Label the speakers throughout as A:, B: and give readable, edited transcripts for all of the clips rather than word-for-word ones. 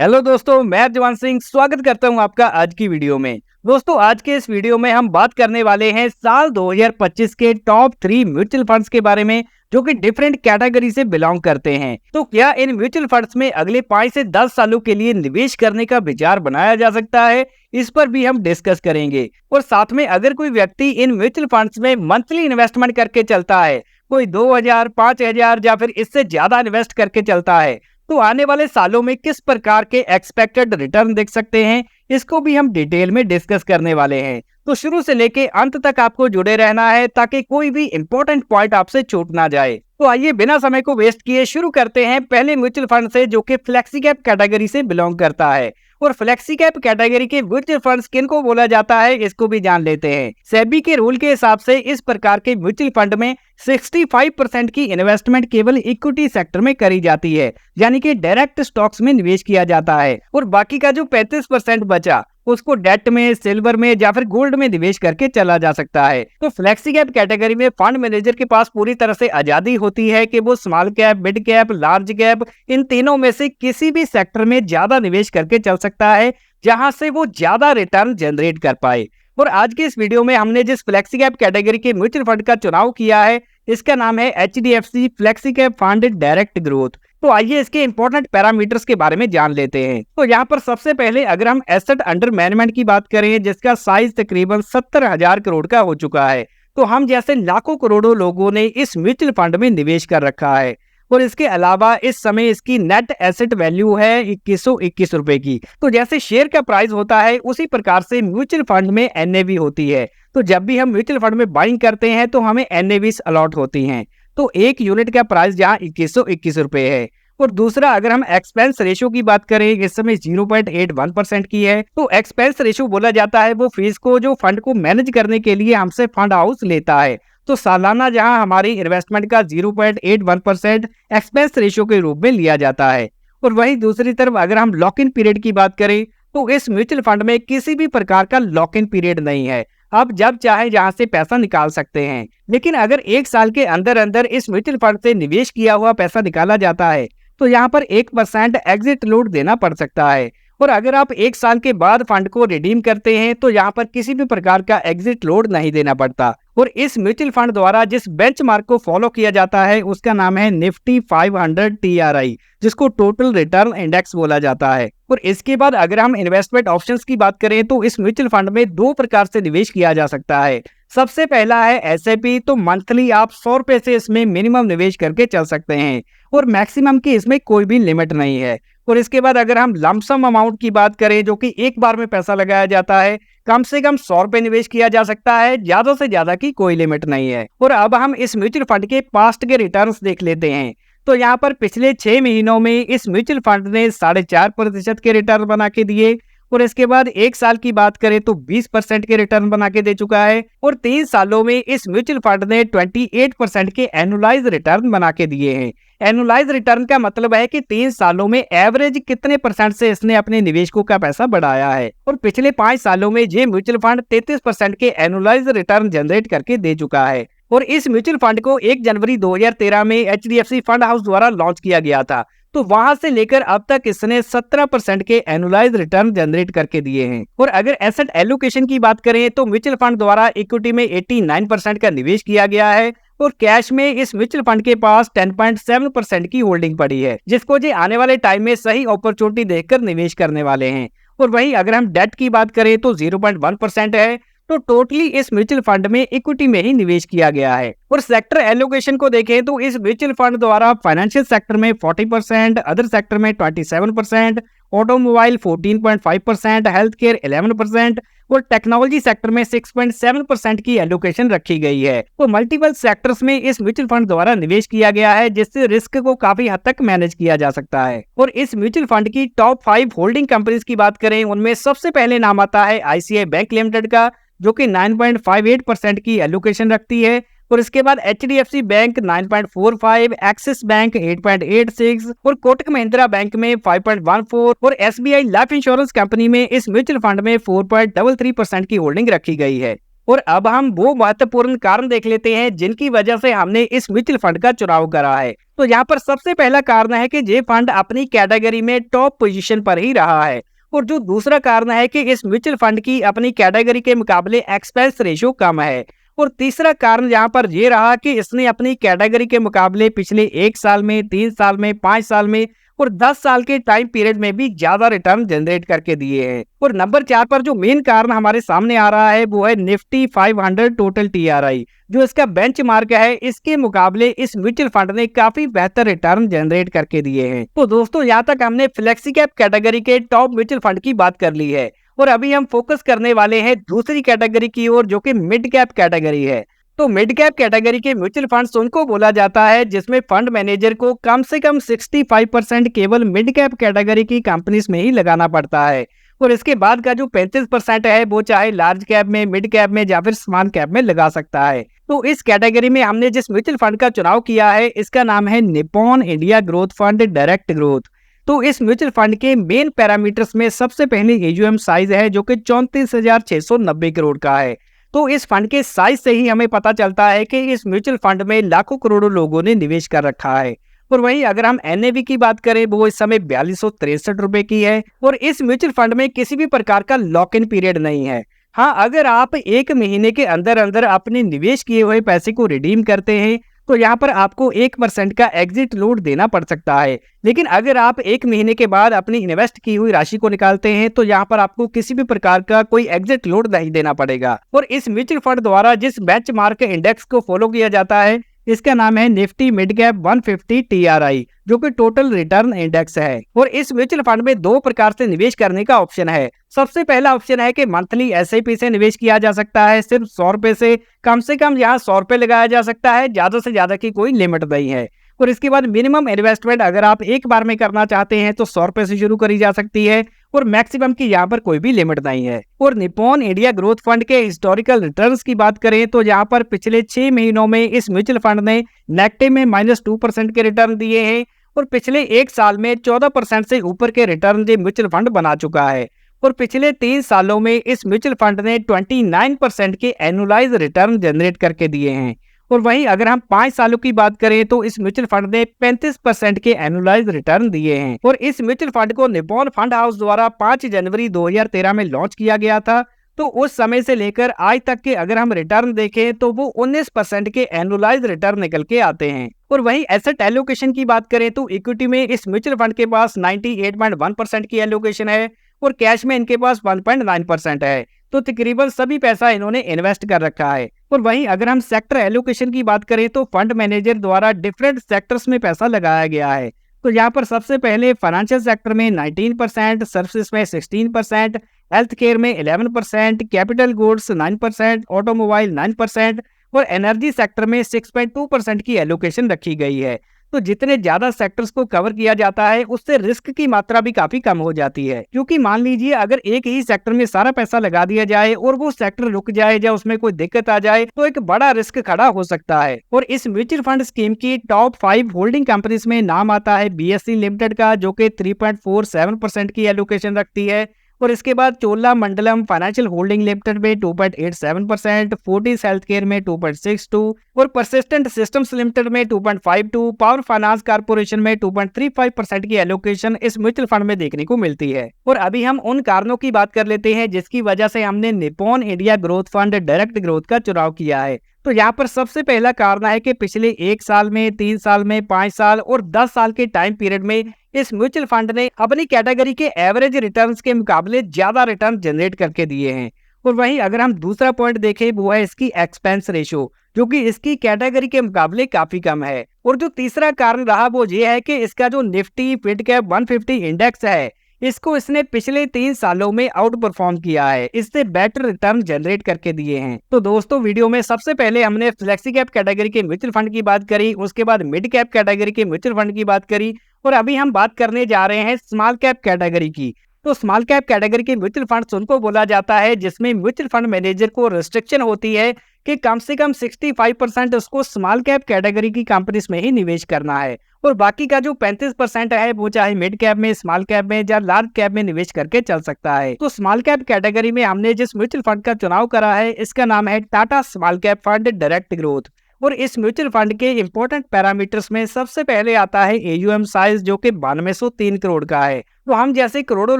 A: Hello दोस्तों, मैं जवान सिंह स्वागत करता हूं आपका आज की वीडियो में। दोस्तों, आज के इस वीडियो में हम बात करने वाले हैं साल 2025 के टॉप 3 म्यूचुअल फंड्स के बारे में, जो कि डिफरेंट कैटेगरी से बिलोंग करते हैं। तो क्या इन म्यूचुअल फंड्स में अगले 5 से 10 सालों के लिए निवेश करने का विचार बनाया जा सकता है, इस पर भी हम डिस्कस करेंगे। और साथ में अगर कोई व्यक्ति इन म्यूचुअल फंड्स में मंथली इन्वेस्टमेंट करके चलता है, कोई 2000, 5000 या फिर इससे ज्यादा इन्वेस्ट करके चलता है, तो आने वाले सालों में किस प्रकार के एक्सपेक्टेड रिटर्न देख सकते हैं, इसको भी हम डिटेल में डिस्कस करने वाले हैं। तो शुरू से लेके अंत तक आपको जुड़े रहना है ताकि कोई भी इंपॉर्टेंट पॉइंट आपसे छूट ना जाए। तो आइए बिना समय को वेस्ट किए शुरू करते हैं पहले म्यूचुअल फंड से, जो कि फ्लेक्सी कैप कैटेगरी से बिलोंग करता है। और फ्लेक्सी कैप कैटेगरी के म्यूचुअल फंड्स किनको बोला जाता है, इसको भी जान लेते हैं। सेबी के रूल के हिसाब से इस प्रकार के म्यूचुअल फंड में 65% की इन्वेस्टमेंट केवल इक्विटी सेक्टर में करी जाती है, यानी कि डायरेक्ट स्टॉक्स में निवेश किया जाता है। और बाकी का जो 35% बचा, उसको डेट में, सिल्वर में या फिर गोल्ड में निवेश करके चला जा सकता है। तो फ्लेक्सी कैप कैटेगरी में फंड मैनेजर के पास पूरी तरह से आजादी होती है कि वो small cap, mid cap, large cap, इन तीनों में से किसी भी सेक्टर में ज्यादा निवेश करके चल सकता है, जहां से वो ज्यादा रिटर्न जनरेट कर पाए। और आज के इस वीडियो में हमने जिस फ्लेक्सी कैप कैटेगरी के म्यूचुअल फंड का चुनाव किया है, इसका नाम है HDFC flexi cap fund direct growth. तो आइए इसके इंपॉर्टेंट पैरामीटर्स के बारे में जान लेते हैं। तो यहाँ पर सबसे पहले अगर हम एसेट अंडर मैनेजमेंट की बात करें, जिसका साइज तकरीबन 70,000 करोड़ का हो चुका है, तो हम जैसे लाखों करोड़ों लोगों ने इस म्यूचुअल फंड में निवेश कर रखा है। और इसके अलावा इस समय इसकी नेट एसेट वैल्यू है 2121 रुपए की। तो जैसे शेयर का प्राइस होता है, उसी प्रकार से म्यूचुअल फंड में NAV होती है। तो जब भी हम म्यूचुअल फंड में बाइंग करते हैं तो हमें NAVs अलॉट होती हैं। तो एक यूनिट का प्राइस यहाँ 2121 रुपए है। और दूसरा, अगर हम एक्सपेंस रेशियो की बात करें, इस समय 0.81% की है। तो एक्सपेंस रेशियो बोला जाता है वो फीस को जो फंड को मैनेज करने के लिए हमसे फंड हाउस लेता है। तो सालाना जहां हमारी इन्वेस्टमेंट का 0.81% एक्सपेंस रेशियो के रूप में लिया जाता है। और वहीं दूसरी तरफ अगर हम लॉक इन पीरियड की बात करें, तो इस म्यूचुअल फंड में किसी भी प्रकार का लॉक इन पीरियड नहीं है। आप जब चाहे जहां से पैसा निकाल सकते हैं। लेकिन अगर 1 साल के अंदर अंदर इस म्यूचुअल फंड से निवेश किया हुआ पैसा निकाला जाता है, तो यहाँ पर 1% एग्जिट लोड देना पड़ सकता है। और अगर आप 1 साल के बाद फंड को रिडीम करते हैं, तो यहाँ पर किसी भी प्रकार का एग्जिट लोड नहीं देना पड़ता। और इस म्यूचुअल फंड द्वारा जिस बेंचमार्क को फॉलो किया जाता है, उसका नाम है निफ्टी 500 TRI, जिसको टोटल रिटर्न इंडेक्स बोला जाता है। और इसके बाद अगर हम इन्वेस्टमेंट ऑप्शंस की बात करें, तो इस म्यूचुअल फंड में 2 प्रकार से निवेश किया जा सकता है। सबसे पहला है SIP। तो मंथली आप 100 रुपए से इसमें मिनिमम निवेश करके चल सकते हैं, और मैक्सिमम की इसमें कोई भी लिमिट नहीं है। और इसके बाद अगर हम लमसम अमाउंट की बात करें, जो कि एक बार में पैसा लगाया जाता है, कम से कम 100 रुपए निवेश किया जा सकता है, ज्यादा से ज्यादा की कोई लिमिट नहीं है। और अब हम इस म्यूचुअल फंड के पास्ट के रिटर्न्स देख लेते हैं। तो यहाँ पर पिछले 6 महीनों में इस म्यूचुअल फंड ने 4.5% के रिटर्न बना के दिए। और इसके बाद 1 साल की बात करें तो 20% के रिटर्न बना के दे चुका है। और 3 सालों में इस म्यूचुअल फंड ने 28% के एनुअलाइज रिटर्न बना के दिए हैं। एनुअलाइज रिटर्न का मतलब है कि 3 सालों में एवरेज कितने % से इसने अपने निवेशकों का पैसा बढ़ाया है। और पिछले 5 सालों में ये म्यूचुअल फंड 33% के एनुअलाइज रिटर्न जनरेट करके दे चुका है। और इस म्यूचुअल फंड को 1 जनवरी 2013 में HDFC फंड हाउस द्वारा लॉन्च किया गया था। तो वहां से लेकर अब तक इसने 17% के एनुअलाइज रिटर्न जनरेट करके दिए हैं। और अगर एसेट एलोकेशन की बात करें, तो म्यूचुअल फंड द्वारा इक्विटी में 89% का निवेश किया गया है। और कैश में इस म्यूचुअल फंड के पास 10.7% की होल्डिंग पड़ी है, जिसको जी आने वाले टाइम में सही अपॉर्चुनिटी देखकर निवेश करने वाले हैं। और वहीं अगर हम डेट की बात करें, तो 0.1% है। तो टोटली इस म्यूचुअल फंड में इक्विटी में ही निवेश किया गया है। और सेक्टर एलोकेशन को देखें, तो इस म्यूचुअल फंड द्वारा फाइनेंशियल सेक्टर में 40%, अदर सेक्टर में 27%, ऑटोमोबाइल 14.5%, हेल्थ केयर 11% और टेक्नोलॉजी सेक्टर में 6.7% की एलोकेशन रखी गई है। तो मल्टीपल सेक्टर्स में इस म्यूचुअल फंड द्वारा निवेश किया गया है, जिससे रिस्क को काफी हद तक मैनेज किया जा सकता है। और इस म्यूचुअल फंड की टॉप 5 होल्डिंग कंपनीज की बात करें, उनमें सबसे पहले नाम आता है ICICI बैंक लिमिटेड का, जो कि 9.58% की एलोकेशन रखती है। और इसके बाद HDFC बैंक 9.45, एक्सिस बैंक 8.86 और कोटक महिंद्रा बैंक में 5.14 और SBI लाइफ इंश्योरेंस कंपनी में इस म्यूचुअल फंड में 4.33% की होल्डिंग रखी गई है। और अब हम वो महत्वपूर्ण कारण देख लेते हैं जिनकी वजह से हमने इस म्यूचुअल फंड का चुनाव करा है। तो यहाँ पर सबसे पहला कारण है कि ये फंड अपनी कैटेगरी में टॉप पोजीशन पर ही रहा है। और जो दूसरा कारण है कि इस म्यूचुअल फंड की अपनी कैटेगरी के मुकाबले एक्सपेंस रेशियो कम है। और तीसरा कारण यहाँ पर ये रहा कि इसने अपनी कैटेगरी के मुकाबले पिछले 1 साल में, 3 साल में, 5 साल में और 10 साल के टाइम पीरियड में भी ज्यादा रिटर्न जनरेट करके दिए हैं। और नंबर 4 पर जो मेन कारण हमारे सामने आ रहा है वो है निफ्टी 500 टोटल टीआरआई, जो इसका बेंचमार्क है। इसके मुकाबले इस म्यूचुअल फंड ने काफी बेहतर रिटर्न जनरेट करके दिए हैं। तो दोस्तों, यहाँ तक हमने फ्लेक्सी कैप कैटेगरी के टॉप म्यूचुअल फंड की बात कर ली है और अभी हम फोकस करने वाले हैं दूसरी कैटेगरी की ओर, जो कि मिड कैप कैटेगरी है। तो मिड कैप कैटेगरी के म्यूचुअल फंड्स उनको बोला जाता है जिसमें फंड मैनेजर को कम से कम 65% केवल मिड कैप कैटेगरी की कंपनीज में ही लगाना पड़ता है। और इसके बाद का जो 35% है वो चाहे लार्ज कैप में, मिड कैप में या फिर स्मॉल कैप में लगा सकता है। तो इस कैटेगरी में हमने जिस म्यूचुअल फंड का चुनाव किया है इसका नाम है Nippon India growth fund direct growth. तो इस म्यूचुअल फंड के मेन पैरामीटर्स में सबसे पहले एयूएम साइज है जो कि 34,690 करोड़ का है। तो इस फंड के साइज से ही हमें पता चलता है कि इस म्यूचुअल फंड में लाखों करोड़ों लोगों ने निवेश कर रखा है। और वहीं अगर हम एनएवी की बात करें वो इस समय 4263 रुपए की है। और इस म्यूचुअल फंड में किसी भी प्रकार का लॉक इन पीरियड नहीं है। हाँ, अगर आप 1 महीने के अंदर अंदर अपने निवेश किए हुए पैसे को रिडीम करते हैं तो यहाँ पर आपको 1% का एग्जिट लोड देना पड़ सकता है। लेकिन अगर आप 1 महीने के बाद अपनी इन्वेस्ट की हुई राशि को निकालते हैं तो यहाँ पर आपको किसी भी प्रकार का कोई एग्जिट लोड नहीं देना पड़ेगा। और इस म्यूचुअल फंड द्वारा जिस बेंचमार्क इंडेक्स को फॉलो किया जाता है इसका नाम है निफ्टी मिड कैप 150 टीआरआई, जो कि टोटल रिटर्न इंडेक्स है। और इस म्यूचुअल फंड में 2 प्रकार से निवेश करने का ऑप्शन है। सबसे पहला ऑप्शन है कि मंथली एसआईपी से निवेश किया जा सकता है, सिर्फ 100 रुपए से कम यहाँ 100 रुपए लगाया जा सकता है, ज्यादा से ज्यादा की कोई लिमिट नहीं है। और इसके बाद मिनिमम इन्वेस्टमेंट अगर आप एक बार में करना चाहते हैं तो 100 रुपए से शुरू करी जा सकती है और मैक्सिमम की यहाँ पर कोई भी लिमिट नहीं है। और निप्पॉन इंडिया ग्रोथ फंड के हिस्टोरिकल रिटर्न्स की बात करें तो यहाँ पर पिछले 6 महीनों में इस म्यूचुअल फंड ने नेगेटिव में -2% के रिटर्न दिए हैं और पिछले 1 साल में 14% से ऊपर के रिटर्न ये म्यूचुअल फंड बना चुका है। और पिछले 3 सालों में इस म्यूचुअल फंड ने 29% के एनुअलाइज रिटर्न जनरेट करके दिए हैं। और वहीं अगर हम 5 सालों की बात करें तो इस म्यूचुअल फंड ने 35% के एनुअलाइज रिटर्न दिए हैं। और इस म्यूचुअल फंड को निप्पॉन फंड हाउस द्वारा 5 जनवरी 2013 में लॉन्च किया गया था। तो उस समय से लेकर आज तक के अगर हम रिटर्न देखें तो वो 19% के एनुअलाइज रिटर्न निकल के आते हैं। और वहीं एसेट एलोकेशन की बात करें तो इक्विटी में इस म्यूचुअल फंड के पास 98.1% की एलोकेशन है और कैश में इनके पास 1.9% है। तो तकरीबन सभी पैसा इन्होंने इन्वेस्ट कर रखा है। और वहीं अगर हम सेक्टर एलोकेशन की बात करें तो फंड मैनेजर द्वारा डिफरेंट सेक्टर्स में पैसा लगाया गया है। तो यहाँ पर सबसे पहले फाइनेंशियल सेक्टर में 19%, सर्विसेज में 16%, हेल्थ केयर में 11%, कैपिटल गुड्स 9%, ऑटोमोबाइल 9% और एनर्जी सेक्टर में 6.2% की एलोकेशन रखी गई है। तो जितने ज्यादा सेक्टर्स को कवर किया जाता है उससे रिस्क की मात्रा भी काफी कम हो जाती है। क्योंकि मान लीजिए अगर एक ही सेक्टर में सारा पैसा लगा दिया जाए और वो सेक्टर रुक जाए या उसमें कोई दिक्कत आ जाए तो एक बड़ा रिस्क खड़ा हो सकता है। और इस म्यूचुअल फंड स्कीम की टॉप 5 होल्डिंग कंपनीज में नाम आता है बीएसई लिमिटेड का, जो कि 3.47% की एलोकेशन रखती है। और इसके बाद चोलामंडलम फाइनेंशियल होल्डिंग लिमिटेड में 2.87%, फोर्टिस हेल्थ केयर में 2.62 और परसिस्टेंट सिस्टम्स लिमिटेड में 2.52, पावर फाइनेंस कॉर्पोरेशन में 2.35% की एलोकेशन इस म्यूचुअल फंड में देखने को मिलती है। और अभी हम उन कारणों की बात कर लेते हैं जिसकी वजह से हमने Nippon India growth fund direct growth का चुनाव किया है। तो यहाँ पर सबसे पहला कारण है कि पिछले 1 साल में, 3 साल में, 5 साल और 10 साल के टाइम पीरियड में इस म्यूचुअल फंड ने अपनी कैटेगरी के एवरेज रिटर्न्स के मुकाबले ज्यादा रिटर्न जनरेट करके दिए हैं। और वहीं अगर हम दूसरा पॉइंट देखें वो है इसकी एक्सपेंस रेशो, जो कि इसकी कैटेगरी के मुकाबले काफी कम है। और जो तीसरा कारण रहा वो ये है कि इसका जो निफ्टी मिड कैप 150 इंडेक्स है इसको इसने पिछले 3 सालों में आउट परफॉर्म किया है, इससे बेटर रिटर्न जनरेट करके दिए हैं। तो दोस्तों, वीडियो में सबसे पहले हमने फ्लेक्सी कैप कैटेगरी के म्यूचुअल फंड की बात करी, उसके बाद मिड कैप कैटेगरी के म्यूचुअल फंड की बात करी और अभी हम बात करने जा रहे हैं स्मॉल कैप कैटेगरी की। तो स्मॉल कैप कैटेगरी के म्यूचुअल फंड्स उनको बोला जाता है जिसमें म्यूचुअल फंड मैनेजर को रिस्ट्रिक्शन होती है कि कम से कम 65% उसको स्मॉल कैप कैटेगरी की कंपनीज में ही निवेश करना है और बाकी का जो 35% है वो चाहे मिड कैप में, स्मॉल कैप में या लार्ज कैप में निवेश करके चल सकता है। तो स्मॉल कैप कैटेगरी में हमने जिस म्यूचुअल फंड का चुनाव करा है इसका नाम है Tata small cap fund direct growth. और इस म्यूचुअल फंड के इंपॉर्टेंट पैरामीटर्स में सबसे पहले आता है AUM साइज, जो कि 9203 करोड़ का है। तो हम जैसे करोड़ों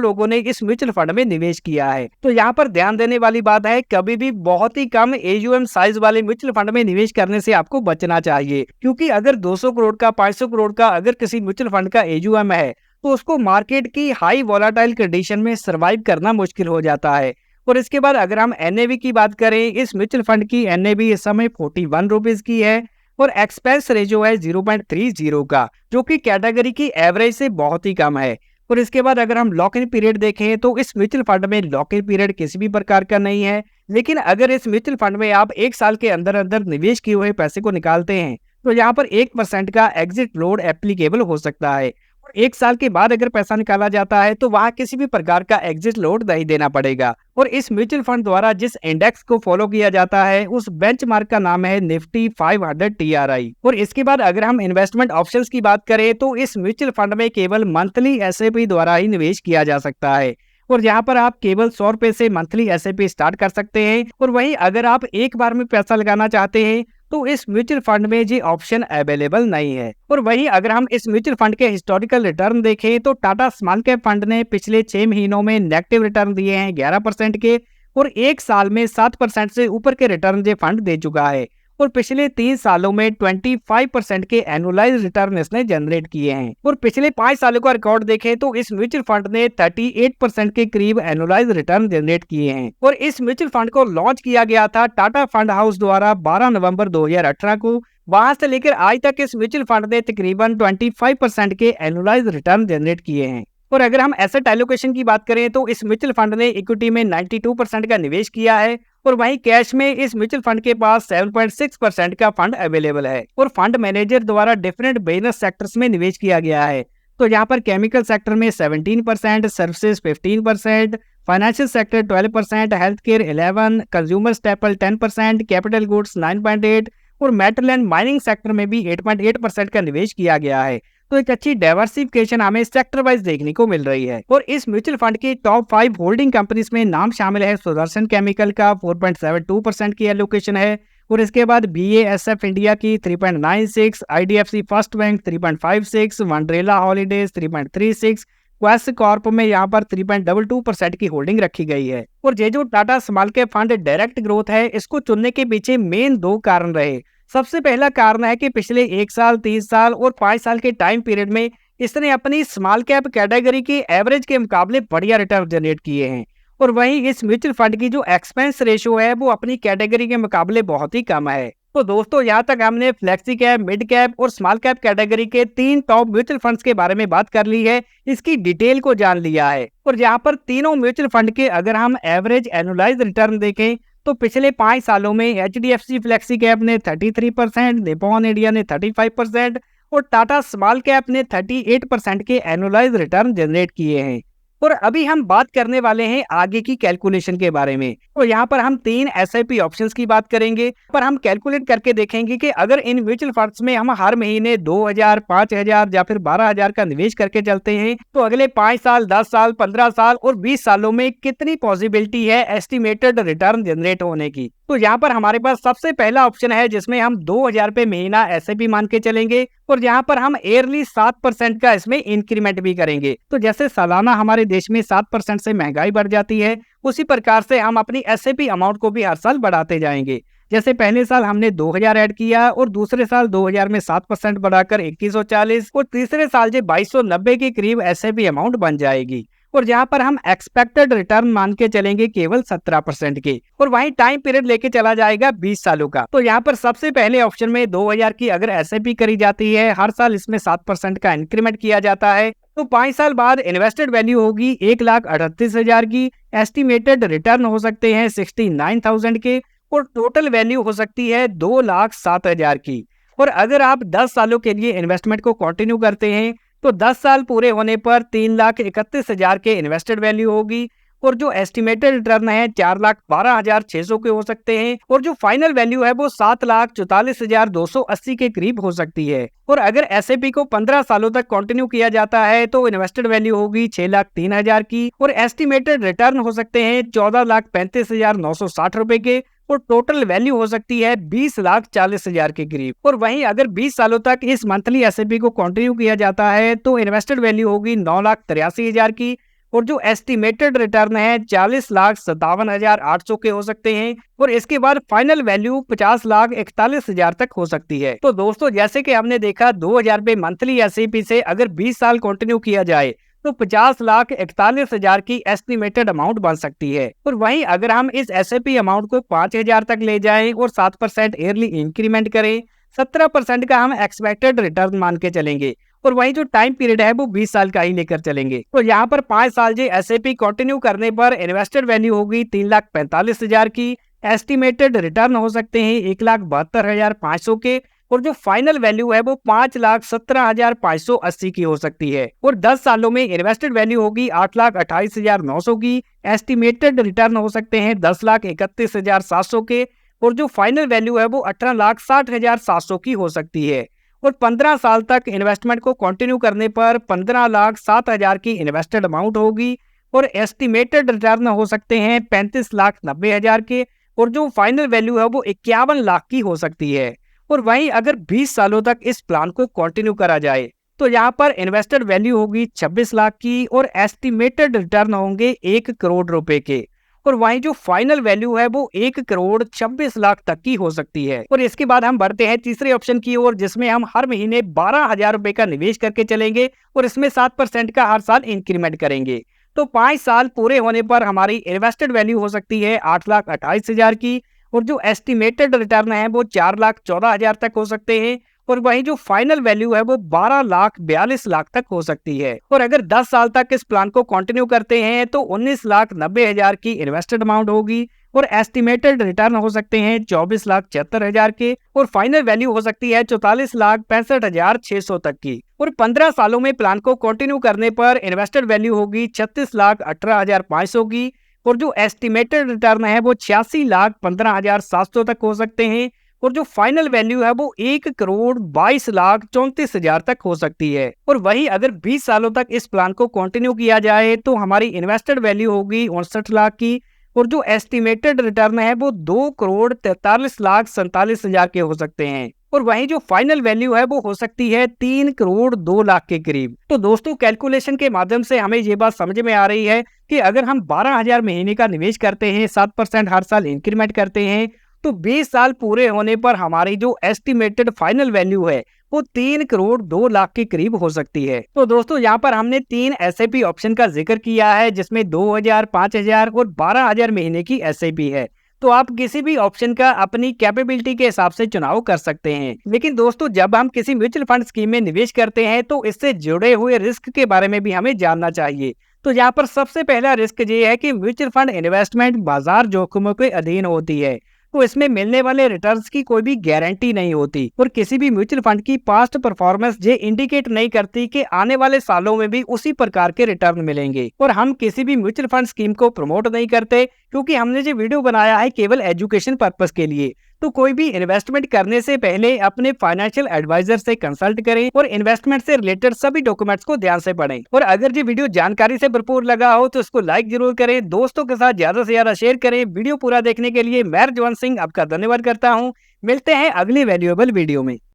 A: लोगों ने इस म्यूचुअल फंड में निवेश किया है। तो यहाँ पर ध्यान देने वाली बात है, कभी भी बहुत ही कम AUM साइज वाले म्यूचुअल फंड में निवेश करने से आपको बचना चाहिए, क्योंकि अगर 200 करोड़ का 500 करोड़ का अगर किसी म्यूचुअल फंड का AUM है तो उसको मार्केट की हाई वोलाटाइल कंडीशन में सर्वाइव करना मुश्किल हो जाता है। और इसके बाद अगर हम NAV की बात करें, इस म्यूचुअल फंड की NAV इस समय 41 रुपीज की है और एक्सपेंस रेशियो है 0.30 का, जो कि कैटेगरी की एवरेज से बहुत ही कम है। और इसके बाद अगर हम लॉक इन पीरियड देखें तो इस म्यूचुअल फंड में लॉक इन पीरियड किसी भी प्रकार का नहीं है, लेकिन अगर इस म्यूचुअल फंड में आप 1 साल के अंदर अंदर निवेश किए हुए पैसे को निकालते हैं तो यहाँ पर 1% का एग्जिट लोड एप्लीकेबल हो सकता है। 1 साल के बाद अगर पैसा निकाला जाता है तो वहां किसी भी प्रकार का एग्जिट लोड नहीं देना पड़ेगा। और इस म्यूचुअल फंड द्वारा जिस इंडेक्स को फॉलो किया जाता है उस बेंचमार्क का नाम है निफ्टी 500 TRI। और इसके बाद अगर हम इन्वेस्टमेंट ऑप्शंस की बात करें तो इस म्यूचुअल फंड में केवल मंथली SIP द्वारा ही निवेश किया जा सकता है। और यहाँ पर आप केवल 100 रुपए से मंथली SIP स्टार्ट कर सकते हैं। और वहीं अगर आप एक बार में पैसा लगाना चाहते हैं तो इस म्यूचुअल फंड में ये ऑप्शन अवेलेबल नहीं है। और वहीं अगर हम इस म्यूचुअल फंड के हिस्टोरिकल रिटर्न देखें तो टाटा स्मॉल कैप फंड ने पिछले 6 महीनों में नेगेटिव रिटर्न दिए हैं 11% के, और 1 साल में 7% से ऊपर के रिटर्न ये फंड दे चुका है। और पिछले 3 सालों में 25% के एनुअलाइज रिटर्न इसने जनरेट किए हैं। और पिछले 5 सालों का रिकॉर्ड देखें तो इस म्यूचुअल फंड ने 38% के करीब एनुअलाइज रिटर्न जनरेट किए हैं। और इस म्यूचुअल फंड को लॉन्च किया गया था टाटा फंड हाउस द्वारा 12 नवंबर 2018 को। वहां से लेकर आज तक इस म्यूचुअल फंड ने तकरीबन 25% के एनुअलाइज रिटर्न जनरेट किए हैं। और अगर हम एसेट एलोकेशन की बात करें तो इस म्यूचुअल फंड ने इक्विटी में 92% का निवेश किया है, और वहीं कैश में इस म्यूचुअल फंड के पास 7.6% का फंड अवेलेबल है। और फंड मैनेजर द्वारा डिफरेंट बिजनेस सेक्टर्स में निवेश किया गया है। तो यहाँ पर केमिकल सेक्टर में 17%, services 15%, financial sector 12%, health care 11%, consumer staple 10%, capital goods 9.8% और मेटल एंड माइनिंग सेक्टर में भी 8.8% का निवेश किया गया है। तो एक अच्छी डाइवर्सिफिकेशन हमें सेक्टर वाइज देखने को मिल रही है। और इस म्यूचुअल फंड की टॉप 5 होल्डिंग कंपनीज में नाम शामिल है सुदर्शन केमिकल का 4.72% की एलोकेशन है, और इसके बाद BASF इंडिया की 3.96, IDFC first bank 3.56, Wonderla holidays 3.36, Quest Corp में यहाँ पर 3.22% की होल्डिंग रखी गई है। और ये जो Tata small cap fund direct growth है, इसको चुनने के पीछे मेन 2 कारण रहे। सबसे पहला कारण है कि पिछले 1 साल, 3 साल और 5 साल के टाइम पीरियड में इसने अपनी स्मॉल कैप कैटेगरी की एवरेज के मुकाबले बढ़िया रिटर्न जनरेट किए हैं। और वहीं इस म्यूचुअल फंड की जो एक्सपेंस रेशियो है वो अपनी कैटेगरी के मुकाबले बहुत ही कम है। तो दोस्तों, यहाँ तक हमने फ्लेक्सी कैप, मिड कैप और स्मॉल कैप कैटेगरी के 3 टॉप म्यूचुअल फंड्स के बारे में बात कर ली है, इसकी डिटेल को जान लिया है। और यहाँ पर तीनों म्यूचुअल फंड के अगर हम एवरेज एनुअलाइज रिटर्न देखें तो पिछले 5 सालों में HDFC फ्लेक्सी कैप ने 33%, निप्पॉन इंडिया ने 35% और टाटा स्मॉल कैप ने 38% के एनुअलाइज रिटर्न जनरेट किए हैं। और अभी हम बात करने वाले हैं आगे की कैलकुलेशन के बारे में। तो यहाँ पर हम 3 SIP ऑप्शंस की बात करेंगे, पर हम कैलकुलेट करके देखेंगे कि अगर इन म्यूचुअल फंड्स में हम हर महीने 2000, 5000 या फिर 12000 का निवेश करके चलते हैं तो अगले 5 साल, 10 साल, 15 साल और 20 सालों में कितनी पॉसिबिलिटी है एस्टिमेटेड रिटर्न जनरेट होने की। तो यहाँ पर हमारे पास सबसे पहला ऑप्शन है जिसमें हम 2000 रुपए महीना SIP मान के चलेंगे, और यहाँ पर हम ईयरली 7% का इसमें इंक्रीमेंट भी करेंगे। तो जैसे सालाना हमारे देश में 7% से महंगाई बढ़ जाती है, उसी प्रकार से हम अपनी SIP अमाउंट को भी हर साल बढ़ाते जाएंगे। जैसे पहले साल हमने 2000 ऐड किया और दूसरे साल 2000 में 7% बढ़ाकर 2140 और तीसरे साल जो 2290 के करीब SIP अमाउंट बन जाएगी। और जहाँ पर हम एक्सपेक्टेड रिटर्न मान के चलेंगे केवल 17% के, और वहीं टाइम पीरियड लेके चला जाएगा 20 सालों का। तो यहाँ पर सबसे पहले ऑप्शन में 2000 की अगर SIP करी जाती है, हर साल इसमें 7% का इंक्रीमेंट किया जाता है, तो 5 साल बाद इन्वेस्टेड वैल्यू होगी 1,38,000 की, एस्टिमेटेड रिटर्न हो सकते हैं 69,000 के, और टोटल वैल्यू हो सकती है 2,07,000 की। और अगर आप 10 सालों के लिए इन्वेस्टमेंट को कंटिन्यू करते हैं तो 10 साल पूरे होने पर 3,31,000 के इन्वेस्टेड वैल्यू होगी, और जो एस्टिमेटेड रिटर्न है 4,12,600 के हो सकते हैं, और जो फाइनल वैल्यू है वो 7,44,280 के करीब हो सकती है। और अगर SIP को 15 सालों तक कंटिन्यू किया जाता है तो इन्वेस्टेड वैल्यू होगी 6,03,000 की, और एस्टिमेटेड रिटर्न हो सकते हैं 14,35,960 रुपए के, और टोटल वैल्यू हो सकती है 20,40,000 के करीब। और वहीं अगर 20 सालों तक इस मंथली एसआईपी को कंटिन्यू किया जाता है तो इन्वेस्टेड वैल्यू होगी 9,83,000 की, और जो एस्टिमेटेड रिटर्न है 40,57,800 के हो सकते हैं, और इसके बाद फाइनल वैल्यू 50,41,000 तक हो सकती है। तो दोस्तों जैसे कि हमने देखा 2,000 रुपए मंथली एसआईपी से अगर 20 साल कंटिन्यू किया जाए तो 50,41,000 की एस्टिमेटेड अमाउंट बन सकती है। और वहीं अगर हम इस एसआईपी अमाउंट को 5,000 तक ले जाएं और 7% ईयरली इंक्रीमेंट करें, 17% का हम एक्सपेक्टेड रिटर्न मान के चलेंगे, और वही जो टाइम पीरियड है वो 20 साल का ही लेकर चलेंगे, तो यहाँ पर 5 साल जो एसआईपी कंटिन्यू करने पर इन्वेस्टेड वैल्यू होगी 3,45,000 की, एस्टिमेटेड रिटर्न हो सकते हैं 1,72,500 के, और जो फाइनल वैल्यू है वो 5,17,580 की हो सकती है। और 10 सालों में इन्वेस्टेड वैल्यू होगी 8,28,900 की, एस्टिमेटेड रिटर्न हो सकते हैं 10,31,700 के, और जो फाइनल वैल्यू है वो 18,60,700 की हो सकती है। और 15 साल तक इन्वेस्टमेंट को कंटिन्यू करने पर 15,07,000 की इन्वेस्टेड अमाउंट होगी, और एस्टिमेटेड रिटर्न हो सकते हैं 35,90,000 के, और जो फाइनल वैल्यू है वो 51 लाख की हो सकती है। और वहीं अगर 20 सालों तक इस प्लान को कंटिन्यू करा जाए तो यहाँ पर इन्वेस्टेड वैल्यू होगी 26 लाख की, और एस्टिमेटेड रिटर्न होंगे 1 करोड़ रुपए के, और वहीं जो फाइनल वैल्यू है वो 1,26,00,000 तक की हो सकती है। और इसके बाद हम बढ़ते हैं तीसरे ऑप्शन की ओर, जिसमें हम हर महीने 12,000 रुपए का निवेश करके चलेंगे और इसमें 7% का हर साल इंक्रीमेंट करेंगे। तो 5 साल पूरे होने पर हमारी इन्वेस्टेड वैल्यू हो सकती है 8,28,000 की, और जो एस्टिमेटेड रिटर्न है वो 4,14,000 तक हो सकते हैं, और वही जो फाइनल वैल्यू है वो 12,42,00,000 तक हो सकती है। और अगर 10 साल तक इस प्लान को कंटिन्यू करते हैं तो 19,90,000 की इन्वेस्टेड अमाउंट होगी, और एस्टिमेटेड रिटर्न हो सकते हैं 24,76,000 के, और फाइनल वैल्यू हो सकती है 44,65,600 तक की। और 15 सालों में प्लान को कंटिन्यू करने पर इन्वेस्टेड वैल्यू होगी 36,18,500 की, और जो एस्टिमेटेड रिटर्न है वो 86,15,700 तक हो सकते हैं, और जो फाइनल वैल्यू है वो 1,22,34,000 तक हो सकती है। और वही अगर 20 सालों तक इस प्लान को कंटिन्यू किया जाए तो हमारी इन्वेस्टेड वैल्यू होगी 59 लाख की, और जो एस्टिमेटेड रिटर्न है वो 2,43,47,000 के हो सकते हैं, और वहीं जो फाइनल वैल्यू है वो हो सकती है 3,02,00,000 के करीब। तो दोस्तों कैलकुलेशन के माध्यम से हमें ये बात समझ में आ रही है कि अगर हम 12,000 महीने का निवेश करते हैं, 7% हर साल इंक्रीमेंट करते हैं, तो 20 साल पूरे होने पर हमारी जो एस्टिमेटेड फाइनल वैल्यू है वो 3,02,00,000 के करीब हो सकती है। तो दोस्तों यहाँ पर हमने 3 एसआईपी ऑप्शन का जिक्र किया है, जिसमें 2,000, 5,000 और 12,000 महीने की एसआईपी है। तो आप किसी भी ऑप्शन का अपनी कैपेबिलिटी के हिसाब से चुनाव कर सकते हैं। लेकिन दोस्तों जब हम किसी म्यूचुअल फंड स्कीम में निवेश करते हैं तो इससे जुड़े हुए रिस्क के बारे में भी हमें जानना चाहिए। तो यहाँ पर सबसे पहला रिस्क ये है कि म्यूचुअल फंड इन्वेस्टमेंट बाजार जोखिमों के अधीन होती है, तो इसमें मिलने वाले रिटर्न्स की कोई भी गारंटी नहीं होती, और किसी भी म्यूचुअल फंड की पास्ट परफॉर्मेंस ये इंडिकेट नहीं करती कि आने वाले सालों में भी उसी प्रकार के रिटर्न मिलेंगे। और हम किसी भी म्यूचुअल फंड स्कीम को प्रमोट नहीं करते, क्योंकि हमने ये वीडियो बनाया है केवल एजुकेशन पर्पस के लिए। तो कोई भी इन्वेस्टमेंट करने से पहले अपने फाइनेंशियल एडवाइजर से कंसल्ट करें और इन्वेस्टमेंट से रिलेटेड सभी डॉक्यूमेंट्स को ध्यान से पढ़ें। और अगर ये वीडियो जानकारी से भरपूर लगा हो तो इसको लाइक जरूर करें, दोस्तों के साथ ज्यादा से ज्यादा शेयर करें। वीडियो पूरा देखने के लिए मैं रिजवान सिंह आपका धन्यवाद करता हूँ। मिलते हैं अगली वैल्यूएबल वीडियो में।